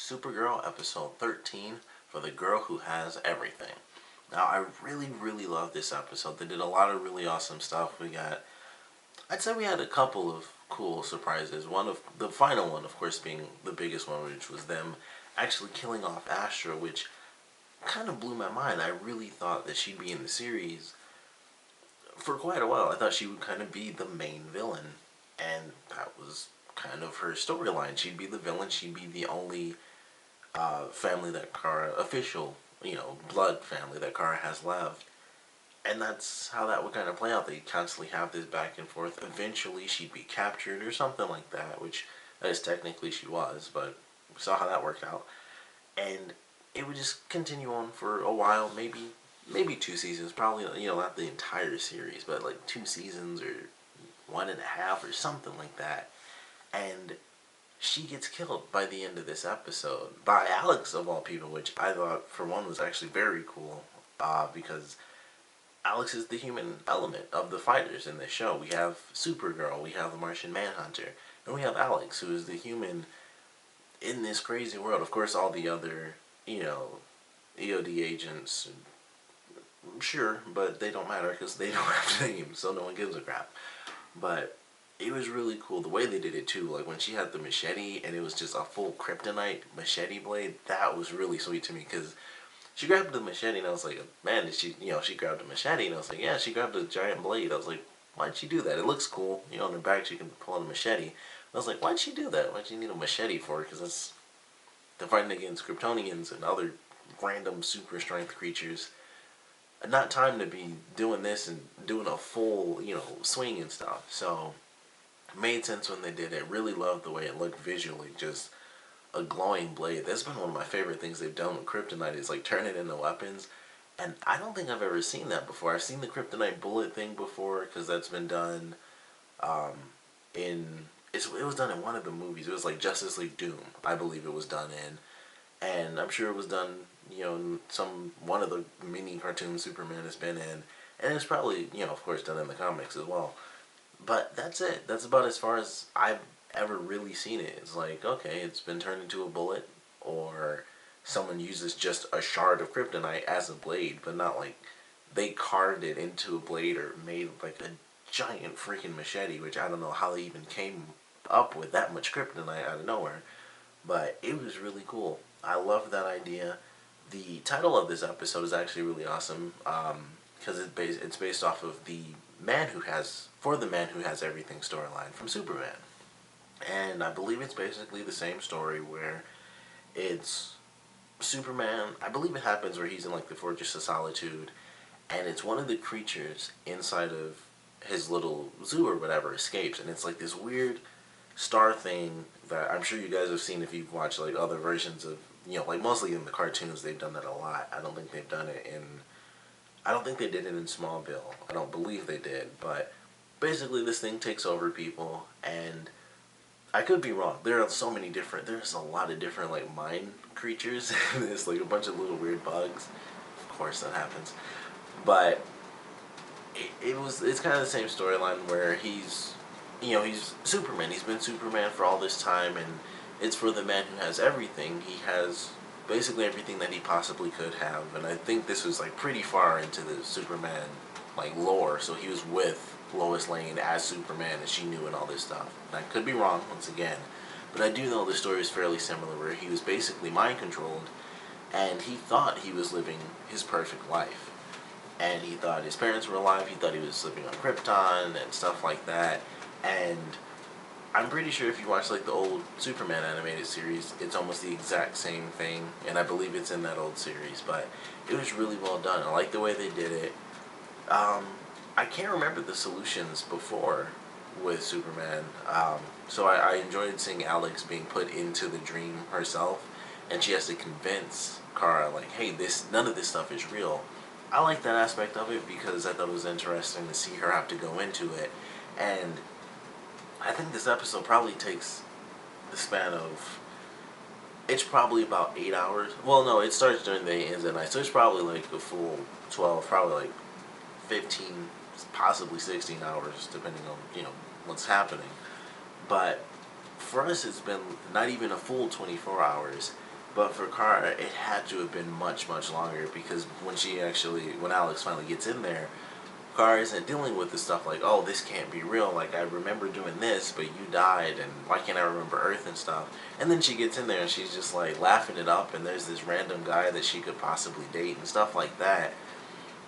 Supergirl episode 13 for the girl who has everything. Now, I really love this episode. They did a lot of really awesome stuff. I'd say we had a couple of cool surprises. One of the final one, of course, being the biggest one, which was them actually killing off Astra, which kind of blew my mind. I really thought that she'd be in the series for quite a while. I thought she would kind of be the main villain, and that was kind of her storyline. She'd be the villain. She'd be the only family that Kara, official, blood family that Kara has left. And that's how that would kind of play out. They constantly have this back and forth. Eventually, she'd be captured or something like that, which, I guess technically she was, but we saw how that worked out. And it would just continue on for a while, maybe 2 seasons, probably, not the entire series, but like 2 seasons or 1.5 or something like that. And she gets killed by the end of this episode by Alex of all people, which I thought for one was actually very cool, because Alex is the human element of the fighters in this show. We have Supergirl, we have the Martian Manhunter, and we have Alex, who is the human in this crazy world. Of course, all the other, EOD agents, sure, but they don't matter because they don't have names, so no one gives a crap. But it was really cool the way they did it too. Like when she had the machete and it was just a full kryptonite machete blade, that was really sweet to me because she grabbed the machete and I was like, man, did she, she grabbed the machete, and I was like, yeah, she grabbed a giant blade. I was like, why'd she do that? It looks cool, in her back she can pull out a machete. I was like, why'd she do that? Why'd she need a machete for? Because that's the fighting against Kryptonians and other random super strength creatures. Not time to be doing this and doing a full, swing and stuff. So it made sense when they did it. Really loved the way it looked visually, just a glowing blade. That's been one of my favorite things they've done with kryptonite, is like turn it into weapons. And I don't think I've ever seen that before. I've seen the kryptonite bullet thing before because that's been done it was done in one of the movies. It was like Justice League Doom, I believe it was done in. And I'm sure it was done, in one of the mini cartoons Superman has been in. And it's probably, of course, done in the comics as well. But that's it. That's about as far as I've ever really seen it. It's like, okay, it's been turned into a bullet, or someone uses just a shard of kryptonite as a blade, but not like they carved it into a blade or made like a giant freaking machete, which I don't know how they even came up with that much kryptonite out of nowhere. But it was really cool. I love that idea. The title of this episode is actually really awesome, because it's based off of the man who has everything storyline from Superman. And I believe it's basically the same story where it's Superman. I believe it happens where he's in like the Fortress of Solitude, and it's one of the creatures inside of his little zoo or whatever escapes, and it's like this weird star thing that I'm sure you guys have seen if you've watched like other versions of, like mostly in the cartoons they've done that a lot. I don't think they did it in Smallville. I don't believe they did, but basically this thing takes over people, and I could be wrong. There's a lot of different like mind creatures. There's like a bunch of little weird bugs. Of course that happens. But it's kind of the same storyline where he's Superman. He's been Superman for all this time, and it's for the man who has everything. He has basically everything that he possibly could have, and I think this was like pretty far into the Superman like lore. So he was with Lois Lane as Superman, and she knew and all this stuff. And I could be wrong once again, but I do know the story is fairly similar, where he was basically mind controlled, and he thought he was living his perfect life, and he thought his parents were alive. He thought he was living on Krypton and stuff like that. And I'm pretty sure if you watch like the old Superman animated series, it's almost the exact same thing, and I believe it's in that old series. But it was really well done. I like the way they did it. I can't remember the solutions before with Superman, so I enjoyed seeing Alex being put into the dream herself, and she has to convince Kara like, hey, none of this stuff is real. I like that aspect of it because I thought it was interesting to see her have to go into it. And I think this episode probably takes the span of, it's probably about 8 hours. Well, no, it starts during the day, ends at night, so it's probably like a full 12, probably like 15, possibly 16 hours, depending on, what's happening. But for us, it's been not even a full 24 hours, But for Kara, it had to have been much, much longer because when Alex finally gets in there, Kara isn't dealing with the stuff like, oh, this can't be real. Like, I remember doing this, but you died, and why can't I remember Earth and stuff? And then she gets in there and she's just like laughing it up, and there's this random guy that she could possibly date and stuff like that.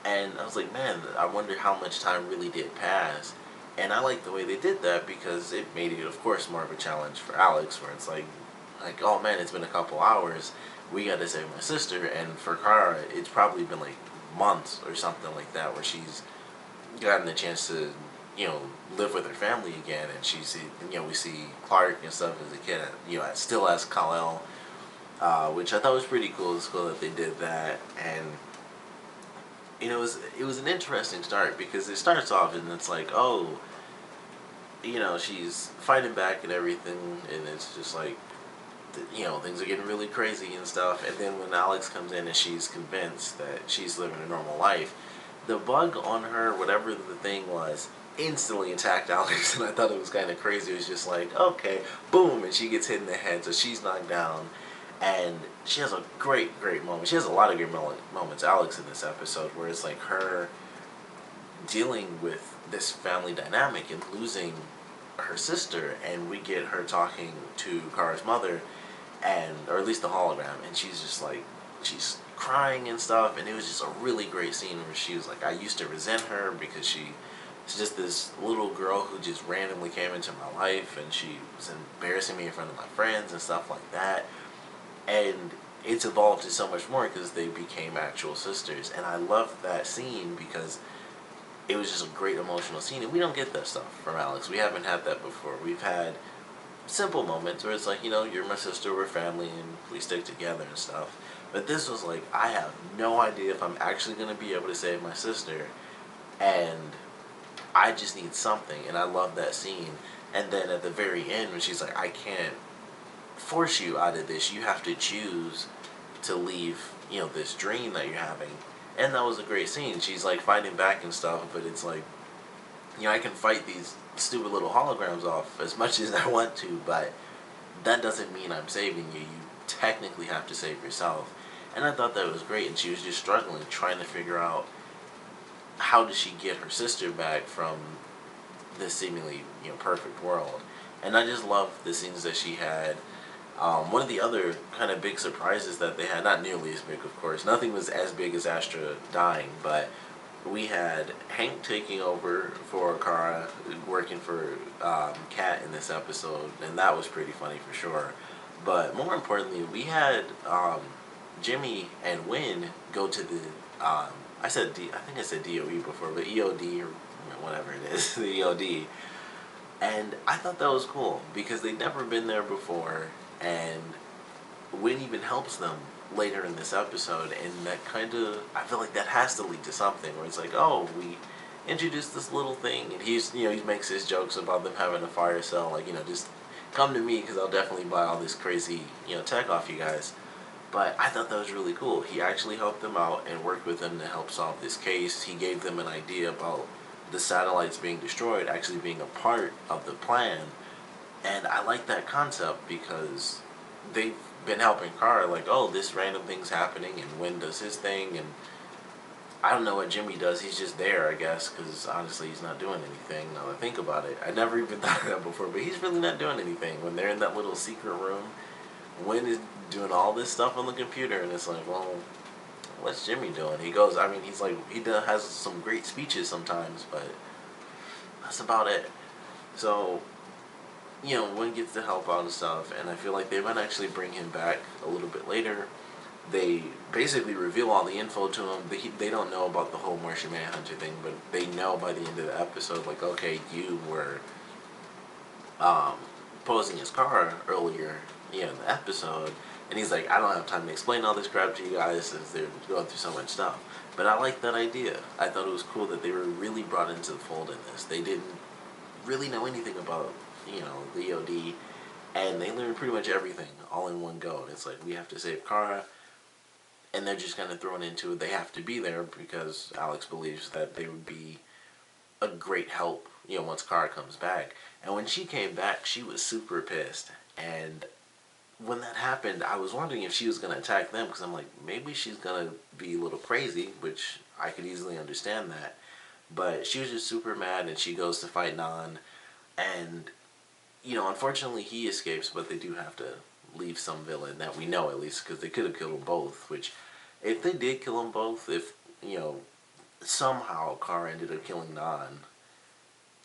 And I was like, man, I wonder how much time really did pass. And I like the way they did that because it made it, of course, more of a challenge for Alex, where it's like, oh man, it's been a couple hours. We got to save my sister. And for Kara, it's probably been like months or something like that, where she's gotten the chance to, live with her family again. And she's, we see Clark and stuff as a kid, still as Kal-El, which I thought was pretty cool. It's cool that they did that. And it was an interesting start because it starts off and it's like, oh, she's fighting back and everything, and it's just like, things are getting really crazy and stuff. And then when Alex comes in and she's convinced that she's living a normal life, the bug on her, whatever the thing was, instantly attacked Alex, and I thought it was kind of crazy. It was just like, okay, boom, and she gets hit in the head, so she's knocked down. And she has a great, great moment. She has a lot of great moments, Alex, in this episode, where it's like her dealing with this family dynamic and losing her sister, and we get her talking to Kara's mother, or at least the hologram, and she's just like, she's crying and stuff, and it was just a really great scene where she was like, I used to resent her because she's just this little girl who just randomly came into my life, and she was embarrassing me in front of my friends and stuff like that. And it's evolved to so much more because they became actual sisters. And I loved that scene because it was just a great emotional scene. And we don't get that stuff from Alex. We haven't had that before. We've had simple moments where it's like, you're my sister, we're family, and we stick together and stuff. But this was like, I have no idea if I'm actually going to be able to save my sister. And I just need something. And I love that scene. And then at the very end, when she's like, I can't force you out of this, you have to choose to leave, this dream that you're having. And that was a great scene. She's like fighting back and stuff, but it's like, I can fight these stupid little holograms off as much as I want to, but that doesn't mean I'm saving you. You technically have to save yourself. And I thought that was great, and she was just struggling, trying to figure out how does she get her sister back from this seemingly, perfect world. And I just loved the scenes that she had. One of the other kind of big surprises that they had, not nearly as big, of course, nothing was as big as Astra dying, but we had Hank taking over for Kara, working for Kat in this episode, and that was pretty funny for sure. But more importantly, we had Jimmy and Wynn go to the, I think I said DOE before, but EOD, or whatever it is, the EOD. And I thought that was cool, because they'd never been there before, and Wynn even helps them later in this episode, and that kind of, I feel like that has to lead to something, where it's like, oh, we introduced this little thing, and he makes his jokes about them having a fire sale, like, just come to me, because I'll definitely buy all this crazy, tech off you guys. But I thought that was really cool. He actually helped them out and worked with them to help solve this case. He gave them an idea about the satellites being destroyed actually being a part of the plan. And I like that concept because they've been helping Kara, like, oh, this random thing's happening, and Wynn does his thing, and I don't know what Jimmy does. He's just there, I guess, because honestly he's not doing anything now that I think about it. I never even thought of that before, but he's really not doing anything. When they're in that little secret room, Wynn is doing all this stuff on the computer, and it's like, well, what's Jimmy doing? He goes, he's like, has some great speeches sometimes, but that's about it. So, Wynn gets to help out and stuff, and I feel like they might actually bring him back a little bit later. They basically reveal all the info to him. They don't know about the whole Martian Manhunter thing, but they know by the end of the episode, like, okay, you were posing as Kara earlier, in the episode. And he's like, I don't have time to explain all this crap to you guys since they're going through so much stuff. But I like that idea. I thought it was cool that they were really brought into the fold in this. They didn't really know anything about, the EOD, and they learned pretty much everything all in one go. And it's like, we have to save Kara, and they're just kind of thrown into it. They have to be there because Alex believes that they would be a great help, once Kara comes back. And when she came back, she was super pissed. And when that happened, I was wondering if she was going to attack them, because I'm like, maybe she's going to be a little crazy, which I could easily understand that. But she was just super mad, and she goes to fight Non, and, you know, unfortunately he escapes, but they do have to leave some villain that we know, at least, because they could have killed them both, which, if they did kill them both, if, you know, somehow Kara ended up killing Non,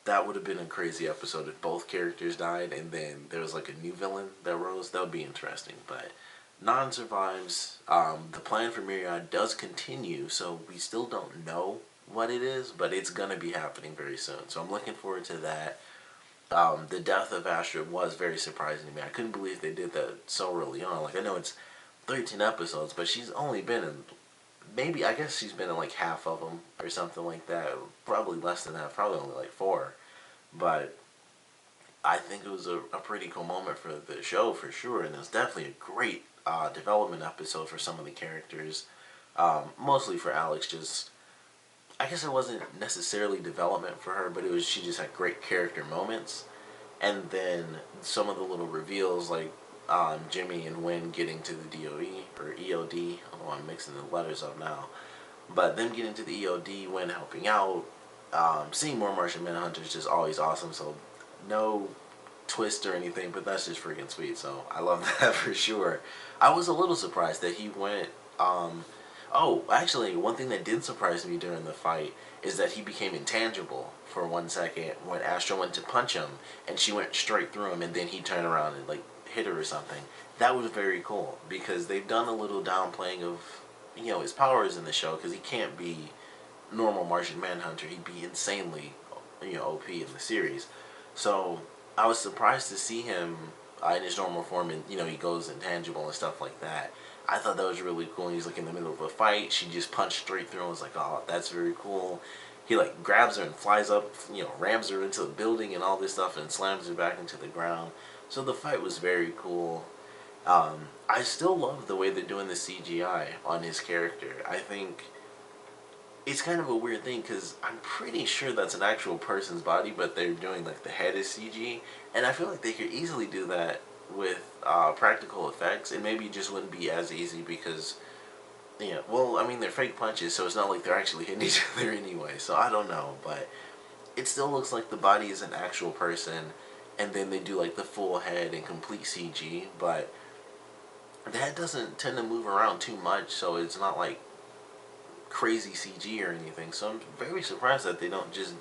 that would have been a crazy episode if both characters died and then there was like a new villain that rose. That would be interesting. But Non survives. The plan for Myriad does continue, so we still don't know what it is, but it's going to be happening very soon. So I'm looking forward to that. The death of Astra was very surprising to me. I couldn't believe they did that so early on. Like, I know it's 13 episodes, but she's only been in, maybe, I guess she's been in like half of them or something like that. Probably less than that. Probably only like 4. But I think it was a pretty cool moment for the show for sure, and it was definitely a great development episode for some of the characters. Mostly for Alex, just, I guess it wasn't necessarily development for her, but it was, she just had great character moments. And then some of the little reveals, like Jimmy and Wynn getting to the DOE or EOD. Oh, I'm mixing the letters up now. But them getting to the EOD, Wynn helping out, seeing more Martian Manhunter is just always awesome. So no twist or anything, but that's just freaking sweet. So I love that for sure. I was a little surprised that he went. Oh, actually, one thing that did surprise me during the fight is that he became intangible for 1 second when Astra went to punch him, and she went straight through him, and then he turned around and like hit her or something. That was very cool because they've done a little downplaying of, you know, his powers in the show, because he can't be normal Martian Manhunter. He'd be insanely, you know, OP in the series. So I was surprised to see him in his normal form, and, you know, he goes intangible and stuff like that. I thought that was really cool. He's like in the middle of a fight. She just punched straight through. I was like, oh, that's very cool. He like grabs her and flies up, you know, rams her into the building and all this stuff, and slams her back into the ground. So the fight was very cool. I still love the way they're doing the CGI on his character. I think it's kind of a weird thing because I'm pretty sure that's an actual person's body, but they're doing like the head is CG, and I feel like they could easily do that with practical effects, and maybe it just wouldn't be as easy because, you know, well, I mean, they're fake punches, so it's not like they're actually hitting each other anyway, so I don't know, but it still looks like the body is an actual person, and then they do like the full head and complete CG, but the head doesn't tend to move around too much, so it's not like crazy CG or anything. So I'm very surprised that they don't just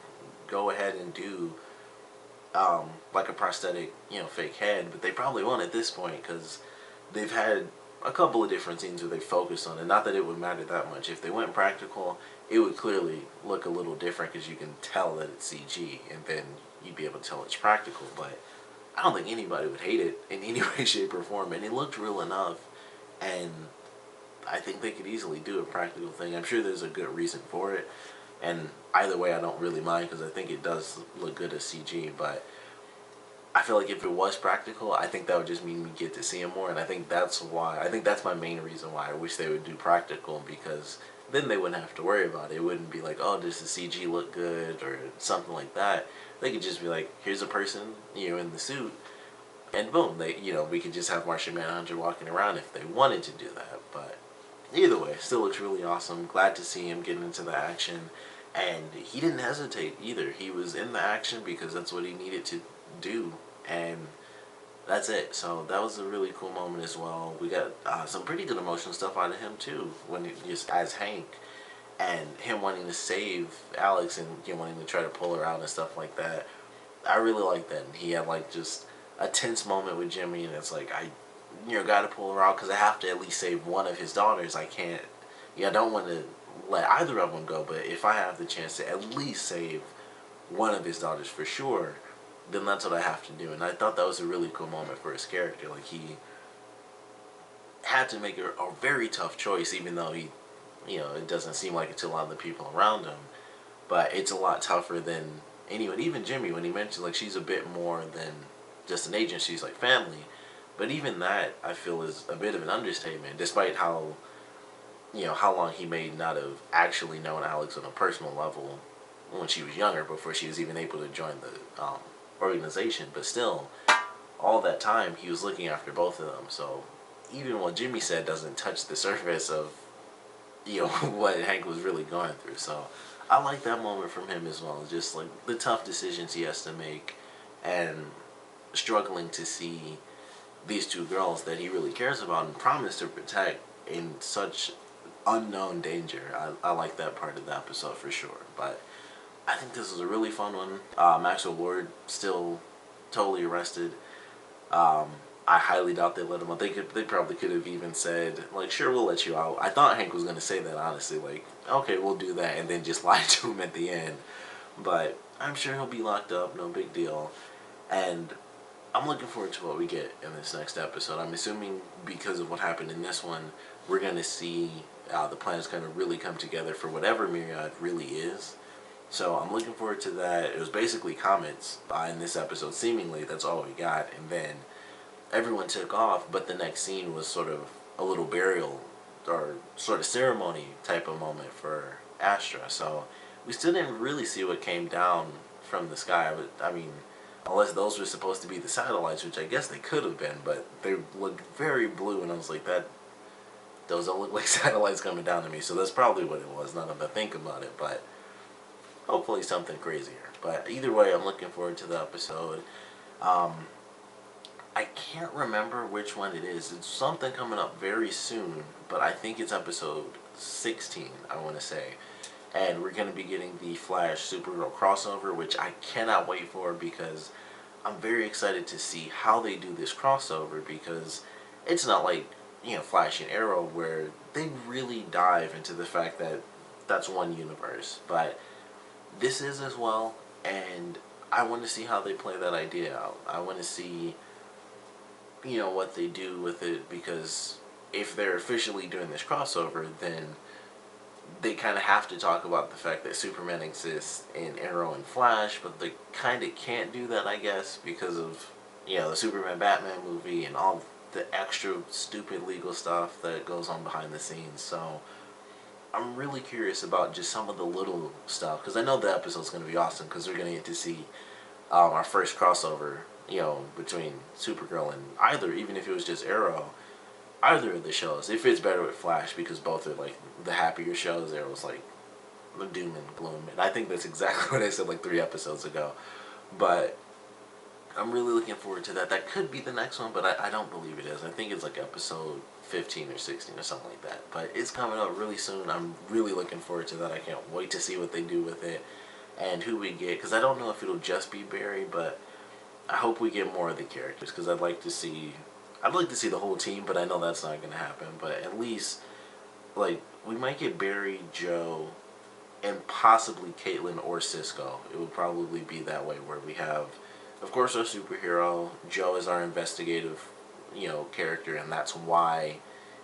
go ahead and do like a prosthetic, you know, fake head. But they probably won't at this point because they've had a couple of different scenes where they focused on it. Not that it would matter that much. If they went practical, it would clearly look a little different because you can tell that it's CG, and then you'd be able to tell it's practical. But I don't think anybody would hate it in any way, shape, or form. And it looked real enough, and I think they could easily do a practical thing. I'm sure there's a good reason for it, and either way I don't really mind because I think it does look good as CG, but I feel like if it was practical, I think that would just mean we get to see him more, and I think that's my main reason why I wish they would do practical, because then they wouldn't have to worry about it. It wouldn't be like, oh, does the CG look good or something like that. They could just be like, here's a person, you know, in the suit, and boom, we could just have Martian Manhunter walking around if they wanted to do that. But either way, still looks really awesome. Glad to see him get into the action, and he didn't hesitate either. He was in the action because that's what he needed to do, and that's it. So that was a really cool moment as well. We got some pretty good emotional stuff out of him too, when just as Hank, and him wanting to save Alex and wanting to try to pull her out and stuff like that. I really like that. And he had like just a tense moment with Jimmy, and it's like, I gotta pull her out because I have to at least save one of his daughters. I can't, I don't want to let either of them go, but if I have the chance to at least save one of his daughters for sure, then that's what I have to do. And I thought that was a really cool moment for his character. Like, he had to make a very tough choice, even though he, it doesn't seem like it to a lot of the people around him. But it's a lot tougher than anyone. Even Jimmy, when he mentioned, like, she's a bit more than just an agent. She's like family. But even that, I feel, is a bit of an understatement, despite how, how long he may not have actually known Alex on a personal level when she was younger, before she was even able to join the organization. But still, all that time he was looking after both of them. So even what Jimmy said doesn't touch the surface of, what Hank was really going through. So I like that moment from him as well. Just like the tough decisions he has to make, and struggling to see these two girls that he really cares about and promised to protect in such unknown danger. I like that part of the episode for sure. But I think this was a really fun one. Maxwell Lord still totally arrested. I highly doubt they let him out. They probably could have even said, like, sure, we'll let you out. I thought Hank was going to say that, honestly. Like, okay, we'll do that, and then just lie to him at the end. But I'm sure he'll be locked up, no big deal. And I'm looking forward to what we get in this next episode. I'm assuming because of what happened in this one, we're going to see the plans kind of really come together for whatever Myriad really is. So I'm looking forward to that. It was basically comments in this episode, seemingly. That's all we got. And then everyone took off, but the next scene was sort of a little burial or sort of ceremony type of moment for Astra. So we still didn't really see what came down from the sky. But I mean, unless those were supposed to be the satellites, which I guess they could have been, but they looked very blue, and I was like, those don't look like satellites coming down to me. So that's probably what it was, now that I think about it. But hopefully something crazier. But either way, I'm looking forward to the episode. I can't remember which one it is. It's something coming up very soon, but I think it's episode 16, I want to say. And we're going to be getting the Flash Supergirl crossover, which I cannot wait for, because I'm very excited to see how they do this crossover, because it's not like, Flash and Arrow, where they really dive into the fact that that's one universe. But this is as well, and I want to see how they play that idea out. I want to see, what they do with it, because if they're officially doing this crossover, then they kind of have to talk about the fact that Superman exists in Arrow and Flash, but they kind of can't do that, I guess, because of, the Superman Batman movie and all the extra stupid legal stuff that goes on behind the scenes. So I'm really curious about just some of the little stuff, because I know the episode's going to be awesome, because we're going to get to see our first crossover, between Supergirl and either, even if it was just Arrow, either of the shows. It fits better with Flash, because both are like the happier shows. Arrow's like the doom and gloom, and I think that's exactly what I said like 3 episodes ago. But I'm really looking forward to that. That could be the next one, but I don't believe it is. I think it's like episode 15 or 16 or something like that. But it's coming up really soon. I'm really looking forward to that. I can't wait to see what they do with it and who we get, because I don't know if it'll just be Barry, but I hope we get more of the characters, because I'd like to see the whole team, but I know that's not going to happen. But at least, like, we might get Barry, Joe, and possibly Caitlin or Cisco. It would probably be that way, where we have, of course, our superhero. Joe is our investigative, character, and that's why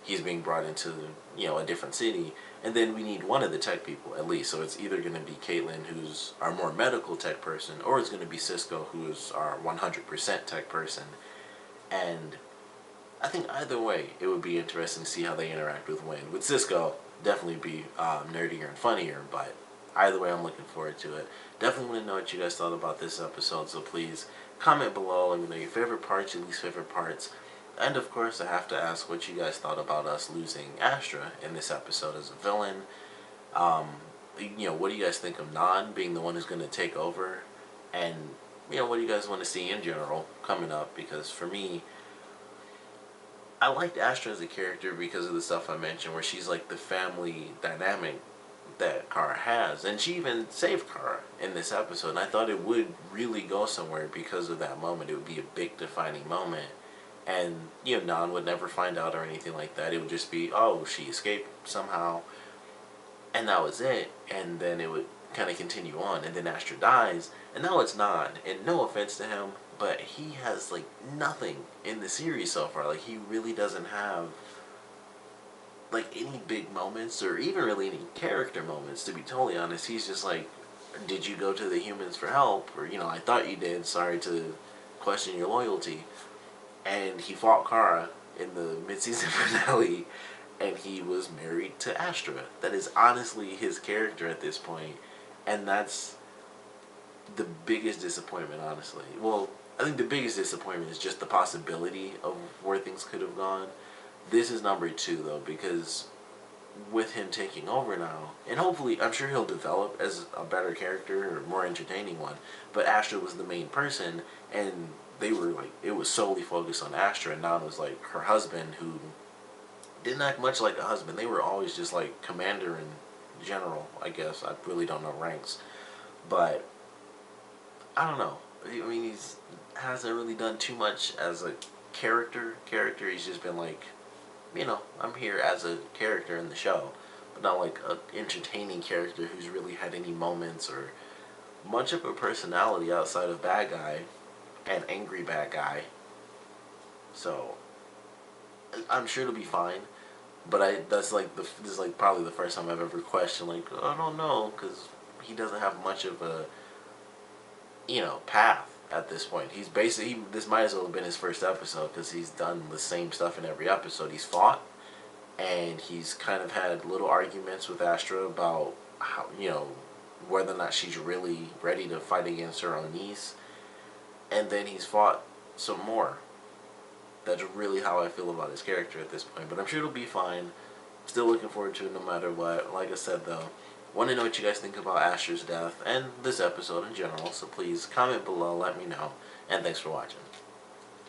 he's being brought into, a different city. And then we need one of the tech people, at least. So it's either going to be Caitlin, who's our more medical tech person, or it's going to be Cisco, who's our 100% tech person. And I think either way, it would be interesting to see how they interact with Wynn. With Cisco, definitely be nerdier and funnier, but either way, I'm looking forward to it. Definitely want to know what you guys thought about this episode, so please comment below. Let me know your favorite parts, your least favorite parts. And of course, I have to ask what you guys thought about us losing Astra in this episode as a villain. What do you guys think of Non being the one who's going to take over? And, what do you guys want to see in general coming up? Because for me, I liked Astra as a character because of the stuff I mentioned, where she's like the family dynamic that Kara has. And she even saved Kara in this episode. And I thought it would really go somewhere because of that moment. It would be a big defining moment. And, Non would never find out or anything like that. It would just be, oh, she escaped somehow. And that was it. And then it would kind of continue on. And then Astra dies. And now it's Non. And no offense to him, but he has, like, nothing in the series so far. Like, he really doesn't have, like, any big moments or even really any character moments, to be totally honest. He's just like, did you go to the humans for help? Or, I thought you did. Sorry to question your loyalty. And he fought Kara in the mid-season finale, and he was married to Astra. That is honestly his character at this point, and that's the biggest disappointment, honestly. Well, I think the biggest disappointment is just the possibility of where things could have gone. This is number two though, because with him taking over now, and hopefully, I'm sure he'll develop as a better character or more entertaining one. But Astra was the main person, and they were like, it was solely focused on Astra, and now it was like her husband, who didn't act much like a husband. They were always just like commander and general, I guess. I really don't know ranks, but I don't know. I mean, he's hasn't really done too much as a character. He's just been like, I'm here as a character in the show, but not like a entertaining character who's really had any moments or much of a personality outside of bad guy and angry bad guy. So I'm sure it'll be fine, but this is like probably the first time I've ever questioned, like, I don't know, because he doesn't have much of a path at this point. He's basically, this might as well have been his first episode, because he's done the same stuff in every episode. He's fought, and he's kind of had little arguments with Astra about how, whether or not she's really ready to fight against her own niece, and then he's fought some more. That's really how I feel about his character at this point, but I'm sure it'll be fine. Still looking forward to it no matter what. Like I said though, want to know what you guys think about Astra's death and this episode in general, so please comment below, let me know, and thanks for watching.